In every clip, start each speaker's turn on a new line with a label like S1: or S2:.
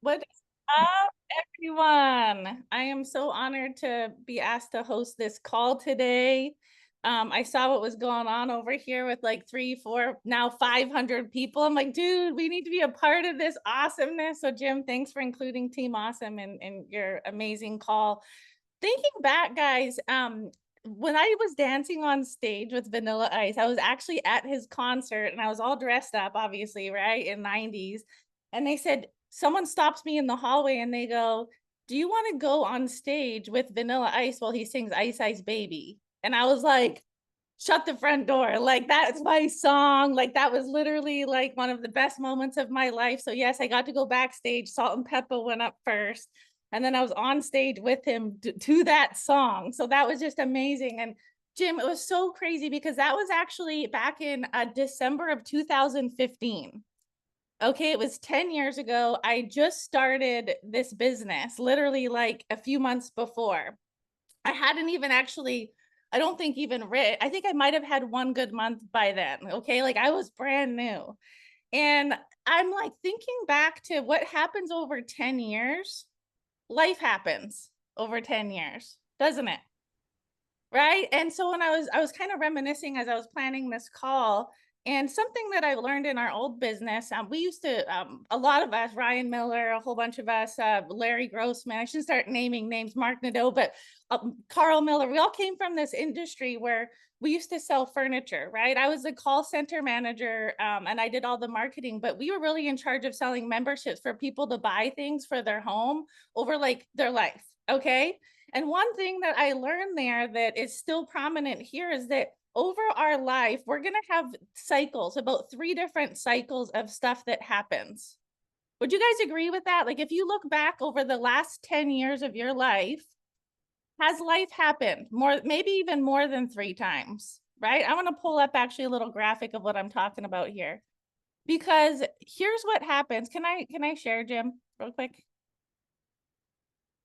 S1: What is up, everyone? I am so honored to be asked to host this call today. I saw what was going on over here with like three, four, now 500 people. I'm like, dude, we need to be a part of this awesomeness. So, Jim, thanks for including Team Awesome in your amazing call. Thinking back, guys, when I was dancing on stage with Vanilla Ice, I was actually at his concert and I was all dressed up, obviously, right, in 90s. And they said, someone stops me in the hallway and they go, do you want to go on stage with Vanilla Ice while he sings Ice Ice Baby? And I was like, shut the front door. Like, that's my song. Like, that was literally like one of the best moments of my life. So, yes, I got to go backstage. Salt and Pepper went up first. And then I was on stage with him to that song. So that was just amazing. And Jim, it was so crazy because that was actually back in December of 2015. Okay, it was 10 years ago. I just started this business literally like a few months before. I hadn't even actually, I don't think even writ. I think I might have had one good month by then. Okay, like I was brand new. And I'm like thinking back to what happens over 10 years. Life happens over 10 years, doesn't it? Right. And so when I was kind of reminiscing as I was planning this call, and something that I learned in our old business, we used to, a lot of us, Ryan Miller, a whole bunch of us, Larry Grossman, I should start naming names, Mark Nadeau, but Carl Miller, we all came from this industry where we used to sell furniture, right? I was a call center manager and I did all the marketing, but we were really in charge of selling memberships for people to buy things for their home over like their life. Okay. And one thing that I learned there that is still prominent here is that over our life, we're going to have cycles, about 3 different cycles of stuff that happens. Would you guys agree with that? Like, if you look back over the last 10 years of your life, has life happened more, maybe even more than 3 times, right? I want to pull up actually a little graphic of what I'm talking about here because here's what happens. Can I share, Jim, real quick?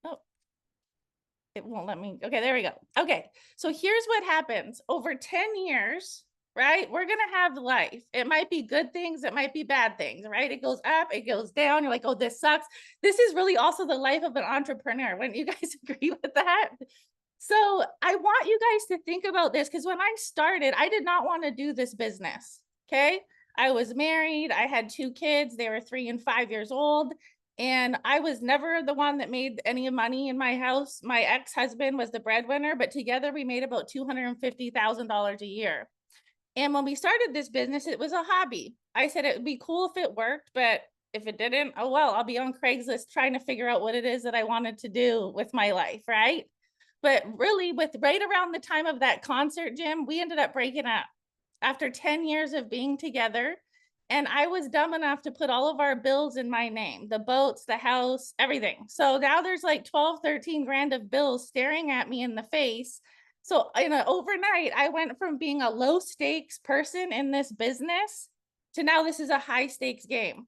S1: Oh, it won't let me. Okay, there we go. Okay, so here's what happens over 10 years, right? We're going to have life. It might be good things, it might be bad things, right? It goes up, it goes down. You're like, oh, this sucks. This is really also the life of an entrepreneur. Wouldn't you guys agree with that? So I want you guys to think about this because when I started, I did not want to do this business. Okay. I was married, I had 2 kids, they were 3 and 5 years old. And I was never the one that made any money in my house. My ex-husband was the breadwinner, but together we made about $250,000 a year. And when we started this business, it was a hobby. I said it would be cool if it worked, but if it didn't, oh well, I'll be on Craigslist trying to figure out what it is that I wanted to do with my life, right? But really, with right around the time of that concert, Jim, we ended up breaking up after 10 years of being together. And I was dumb enough to put all of our bills in my name, the boats, the house, everything. So now there's like 12, 13 grand of bills staring at me in the face. So in an overnight, I went from being a low stakes person in this business to now this is a high stakes game,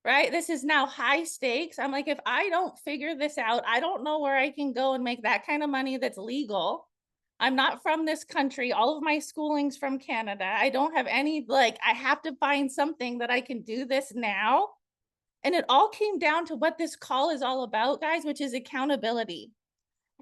S1: right? This is now high stakes. I'm like, if I don't figure this out, I don't know where I can go and make that kind of money that's legal. I'm not from this country. All of my schooling's from Canada. I don't have any, like, I have to find something that I can do this now. And it all came down to what this call is all about, guys, which is accountability.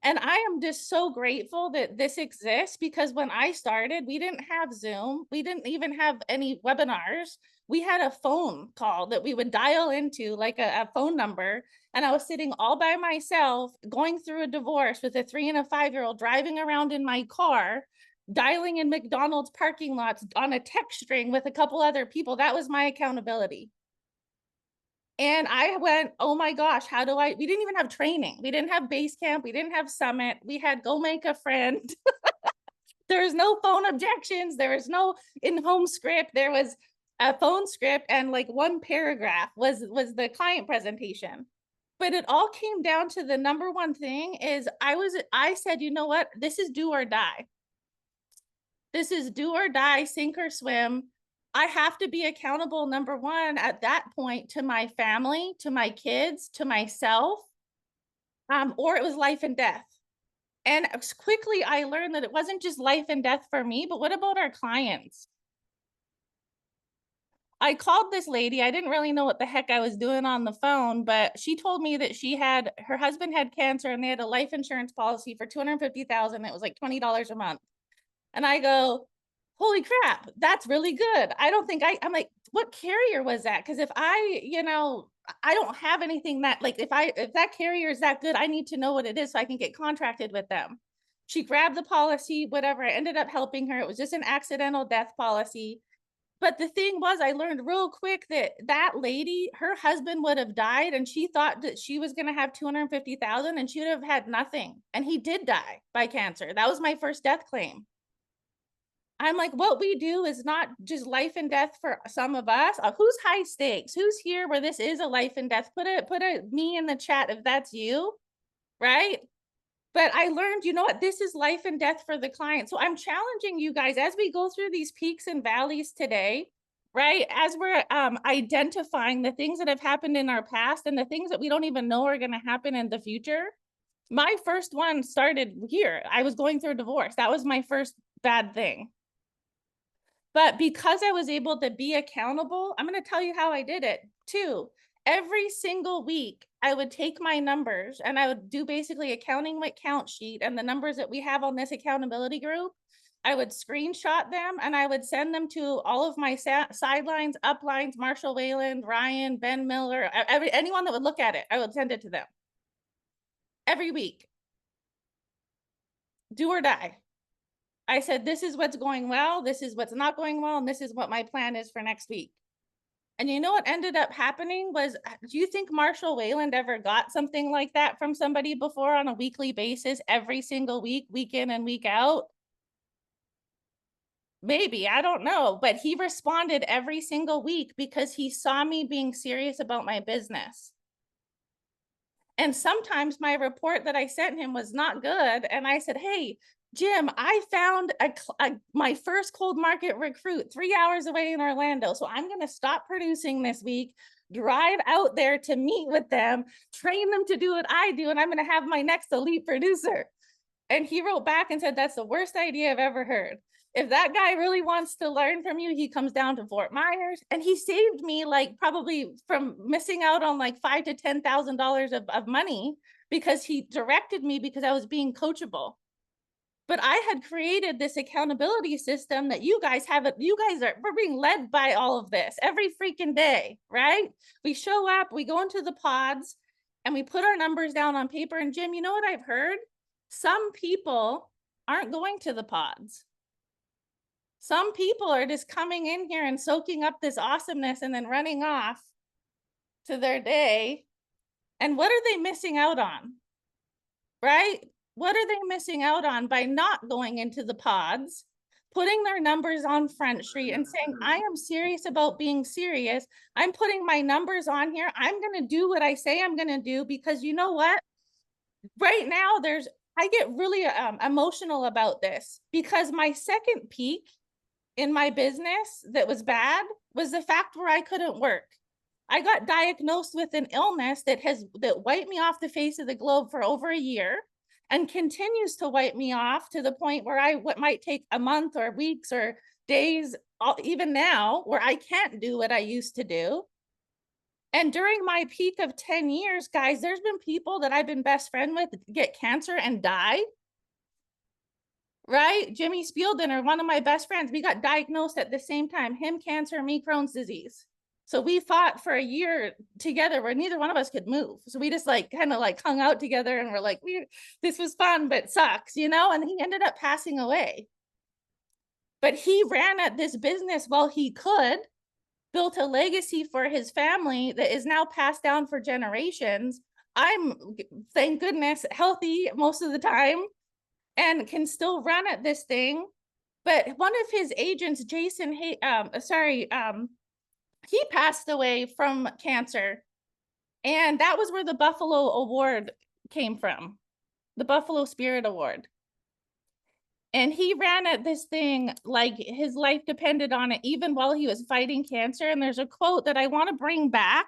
S1: And I am just so grateful that this exists because when I started, we didn't have Zoom. We didn't even have any webinars. We had a phone call that we would dial into, like a phone number. And I was sitting all by myself going through a divorce with a 3 and a 5-year-old driving around in my car, dialing in McDonald's parking lots on a text string with a couple other people. That was my accountability. And I went, oh my gosh, how do we didn't even have training. We didn't have base camp. We didn't have summit. We had go make a friend. There was no phone objections. There was no in-home script. There was a phone script and like one paragraph was the client presentation. But it all came down to the number one thing is I said, you know what? This is do or die. This is do or die, sink or swim. I have to be accountable, number one, at that point to my family, to my kids, to myself, or it was life and death. And quickly I learned that it wasn't just life and death for me, but what about our clients? I called this lady. I didn't really know what the heck I was doing on the phone, but she told me that her husband had cancer and they had a life insurance policy for 250,000. It was like $20 a month. And I go, holy crap, that's really good. I don't think I'm like, what carrier was that? Because if I don't have anything that, like, if that carrier is that good, I need to know what it is so I can get contracted with them. She grabbed the policy, whatever. I ended up helping her. It was just an accidental death policy. But the thing was, I learned real quick that that lady, her husband would have died, and she thought that she was going to have 250,000 and she would have had nothing. And he did die by cancer. That was my first death claim. I'm like, what we do is not just life and death for some of us. Who's high stakes? Who's here where this is a life and death? Put a me in the chat if that's you, right? But I learned, you know what, this is life and death for the client. So I'm challenging you guys as we go through these peaks and valleys today, right? As we're identifying the things that have happened in our past and the things that we don't even know are going to happen in the future. My first one started here. I was going through a divorce. That was my first bad thing. But because I was able to be accountable, I'm going to tell you how I did it too. Every single week, I would take my numbers and I would do basically accounting my count sheet and the numbers that we have on this accountability group. I would screenshot them and I would send them to all of my sidelines, uplines, Marshall Wayland, Ryan, Ben Miller, anyone that would look at it, I would send it to them every week. Do or die. I said, this is what's going well, this is what's not going well, and this is what my plan is for next week. And you know what ended up happening was, do you think Marshall Wayland ever got something like that from somebody before on a weekly basis, every single week, week in and week out? Maybe, I don't know, but he responded every single week because he saw me being serious about my business. And sometimes my report that I sent him was not good. And I said, hey, Jim, I found my first cold market recruit 3 hours away in Orlando. So I'm going to stop producing this week, drive out there to meet with them, train them to do what I do, and I'm going to have my next elite producer. And he wrote back and said, that's the worst idea I've ever heard. If that guy really wants to learn from you, he comes down to Fort Myers. And he saved me like probably from missing out on like $5,000 to $10,000 of money because he directed me because I was being coachable. But I had created this accountability system that you guys haven't, we're being led by all of this every freaking day, right? We show up, we go into the pods and we put our numbers down on paper. And Jim, you know what I've heard? Some people aren't going to the pods. Some people are just coming in here and soaking up this awesomeness and then running off to their day. And what are they missing out on? Right? What are they missing out on by not going into the pods, putting their numbers on Front Street and saying, I am serious about being serious. I'm putting my numbers on here. I'm going to do what I say I'm going to do because you know what? Right now, I get really emotional about this because my second peak in my business that was bad was the fact where I couldn't work. I got diagnosed with an illness that wiped me off the face of the globe for over a year and continues to wipe me off to the point where what might take a month or weeks or days, even now, where I can't do what I used to do. And during my peak of 10 years, guys, there's been people that I've been best friend with get cancer and die. Right? Jimmy Spieldiner, one of my best friends, we got diagnosed at the same time, him cancer, me Crohn's disease. So we fought for a year together where neither one of us could move. So we just like kind of like hung out together and we're like, this was fun, but sucks, you know? And he ended up passing away. But he ran at this business while he could, built a legacy for his family that is now passed down for generations. I'm, thank goodness, healthy most of the time and can still run at this thing. But one of his agents, Jason, he passed away from cancer. And that was where the Buffalo Award came from, the Buffalo Spirit Award. And he ran at this thing like his life depended on it, even while he was fighting cancer. And there's a quote that I want to bring back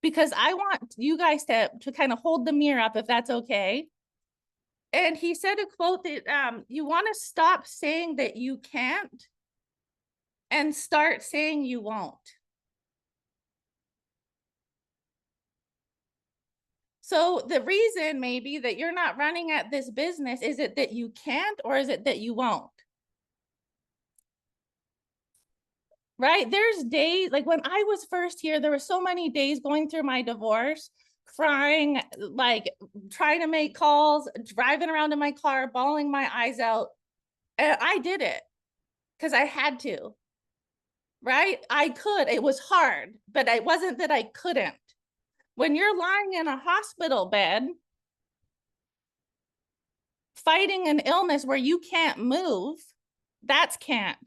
S1: because I want you guys to kind of hold the mirror up, if that's okay. And he said a quote that you want to stop saying that you can't and start saying you won't. So the reason maybe that you're not running at this business, is it that you can't, or is it that you won't? Right? There's days, like when I was first here, there were so many days going through my divorce, crying, like trying to make calls, driving around in my car, bawling my eyes out. And I did it because I had to, right? I could. It was hard, but it wasn't that I couldn't. When you're lying in a hospital bed, fighting an illness where you can't move, that's can't.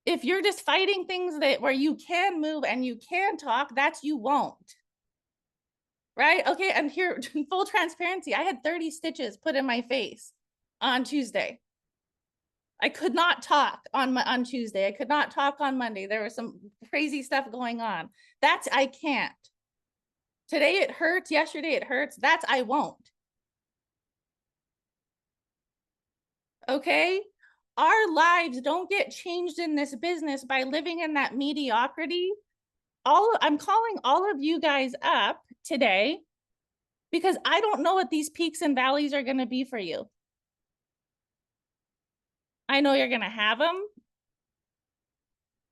S1: If you're just fighting things that where you can move and you can talk, that's you won't. Right? Okay, and here, full transparency, I had 30 stitches put in my face on Tuesday. I could not talk on Tuesday. I could not talk on Monday. There was some crazy stuff going on. That's I can't. Today it hurts. Yesterday it hurts. That's I won't. Okay? Our lives don't get changed in this business by living in that mediocrity. I'm calling all of you guys up today because I don't know what these peaks and valleys are going to be for you. I know you're going to have them.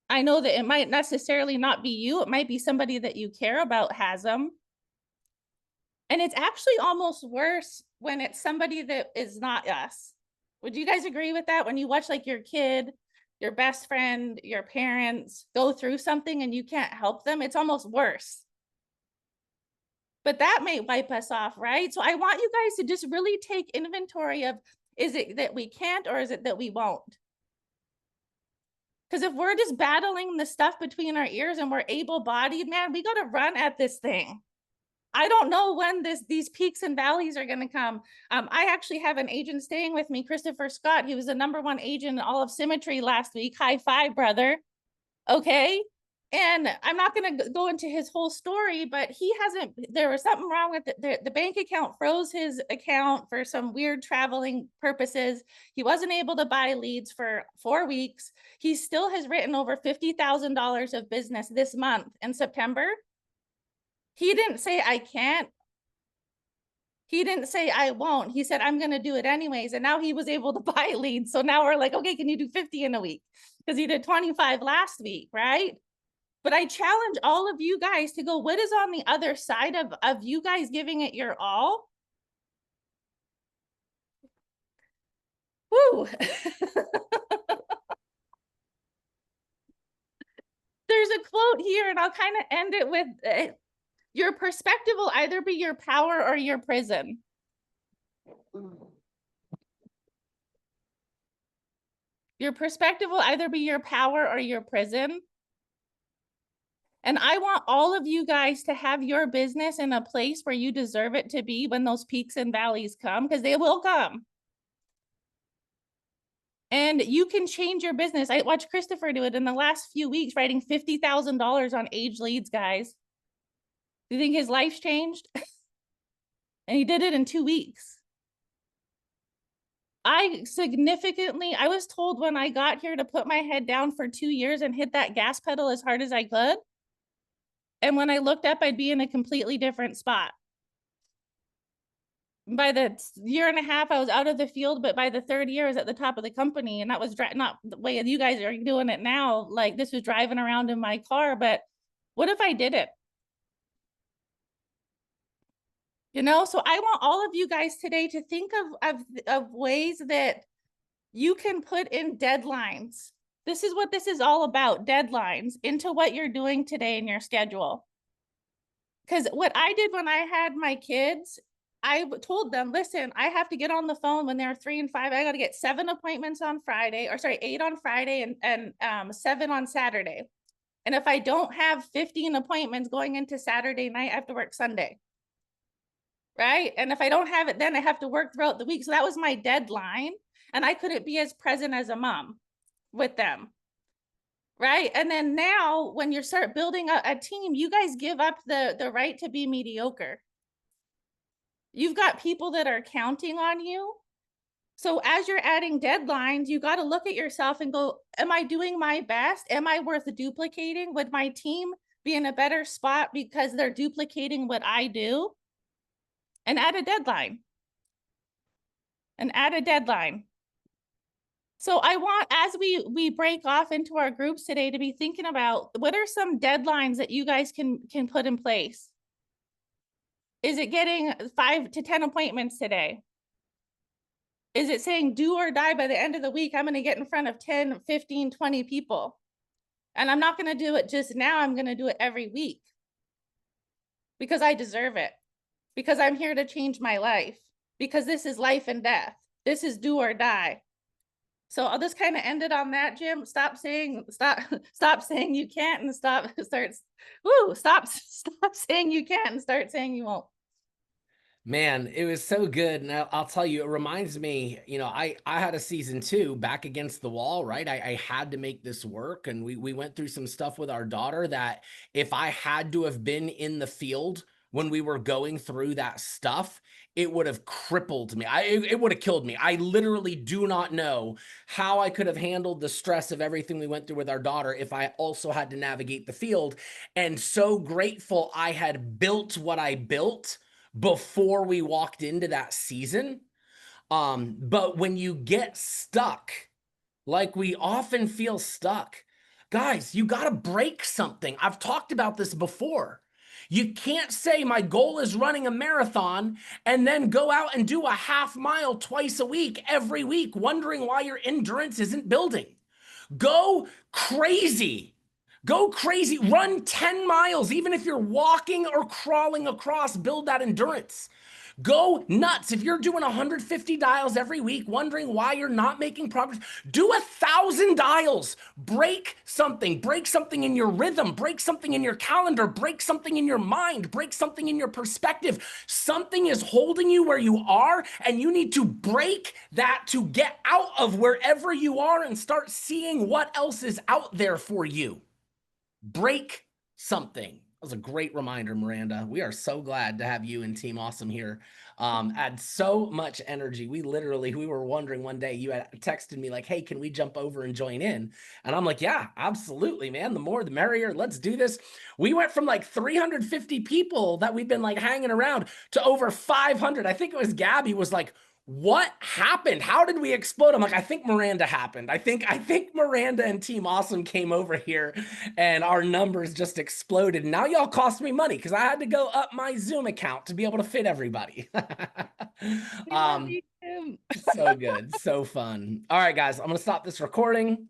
S1: I know that it might necessarily not be you. It might be somebody that you care about has them. And it's actually almost worse when it's somebody that is not us. Would you guys agree with that? When you watch like your kid, your best friend, your parents go through something and you can't help them, it's almost worse. But that may wipe us off, right? So I want you guys to just really take inventory of, is it that we can't, or is it that we won't? Because if we're just battling the stuff between our ears and we're able-bodied, man, we got to run at this thing. I don't know when these peaks and valleys are going to come. I actually have an agent staying with me, Christopher Scott. He was the #1 agent in all of Symmetry last week. High five, brother. Okay. And I'm not going to go into his whole story, but there was something wrong with the bank account froze his account for some weird traveling purposes. He wasn't able to buy leads for 4 weeks. He still has written over $50,000 of business this month in September. He didn't say, I can't. He didn't say, I won't. He said, I'm going to do it anyways. And now he was able to buy leads. So now we're like, okay, can you do 50 in a week? Because he did 25 last week, right? But I challenge all of you guys to go, what is on the other side of you guys giving it your all? Woo! There's a quote here, and I'll kind of end it with, your perspective will either be your power or your prison. Your perspective will either be your power or your prison. And I want all of you guys to have your business in a place where you deserve it to be when those peaks and valleys come, because they will come. And you can change your business. I watched Christopher do it in the last few weeks, writing $50,000 on age leads, guys. Do you think his life's changed? And he did it in 2 weeks. I was told when I got here to put my head down for 2 years and hit that gas pedal as hard as I could. And when I looked up, I'd be in a completely different spot. By the year and a half, I was out of the field, but by the 3rd year, I was at the top of the company. And that was not the way you guys are doing it now. Like, this was driving around in my car, but what if I did it? You know, so I want all of you guys today to think of ways that you can put in deadlines. This is what this is all about, deadlines into what you're doing today in your schedule. Because what I did when I had my kids, I told them, listen, I have to get on the phone when they're 3 and 5. I got to get 7 appointments on Friday, or sorry, 8 on Friday and 7 on Saturday. And if I don't have 15 appointments going into Saturday night, I have to work Sunday. Right? And if I don't have it, then I have to work throughout the week. So that was my deadline. And I couldn't be as present as a mom with them. Right? And then now when you start building a team, you guys give up the right to be mediocre. You've got people that are counting on you. So as you're adding deadlines, you got to look at yourself and go, am I doing my best? Am I worth duplicating? Would my team be in a better spot because they're duplicating what I do, and add a deadline. And add a deadline. So I want, as we break off into our groups today, to be thinking about what are some deadlines that you guys can put in place. Is it getting 5 to 10 appointments today? Is it saying do or die by the end of the week, I'm going to get in front of 10, 15, 20 people? And I'm not going to do it just now. I'm going to do it every week because I deserve it, because I'm here to change my life, because this is life and death. This is do or die. So I'll just kind of end it on that, Jim. Stop saying you can't, and stop saying you can't and start saying you won't.
S2: Man, it was so good. And I'll tell you, it reminds me, I had a season 2 back against the wall, right? I had to make this work. And we went through some stuff with our daughter that if I had to have been in the field when we were going through that stuff, it would have crippled me. It would have killed me. I literally do not know how I could have handled the stress of everything we went through with our daughter if I also had to navigate the field. And so grateful I had built what I built before we walked into that season. But when you get stuck, like we often feel stuck, guys, you got to break something. I've talked about this before. You can't say my goal is running a marathon and then go out and do a half mile twice a week, every week, wondering why your endurance isn't building. Go crazy. Go crazy. Run 10 miles, even if you're walking or crawling across, build that endurance. Go nuts. If you're doing 150 dials every week, wondering why you're not making progress, do 1,000 dials. Break something in your rhythm, break something in your calendar, break something in your mind, break something in your perspective. Something is holding you where you are, and you need to break that to get out of wherever you are and start seeing what else is out there for you. Break something. That was a great reminder, Miranda. We are so glad to have you and Team Awesome here. Add so much energy. We were wondering one day, you had texted me like, hey, can we jump over and join in? And I'm like, yeah, absolutely, man. The more, the merrier. Let's do this. We went from like 350 people that we've been like hanging around to over 500. I think it was Gabby was like, what happened? How did we explode? I'm like, I think Miranda happened. I think Miranda and Team Awesome came over here and our numbers just exploded. Now y'all cost me money because I had to go up my Zoom account to be able to fit everybody. So good. So fun. All right, guys, I'm going to stop this recording.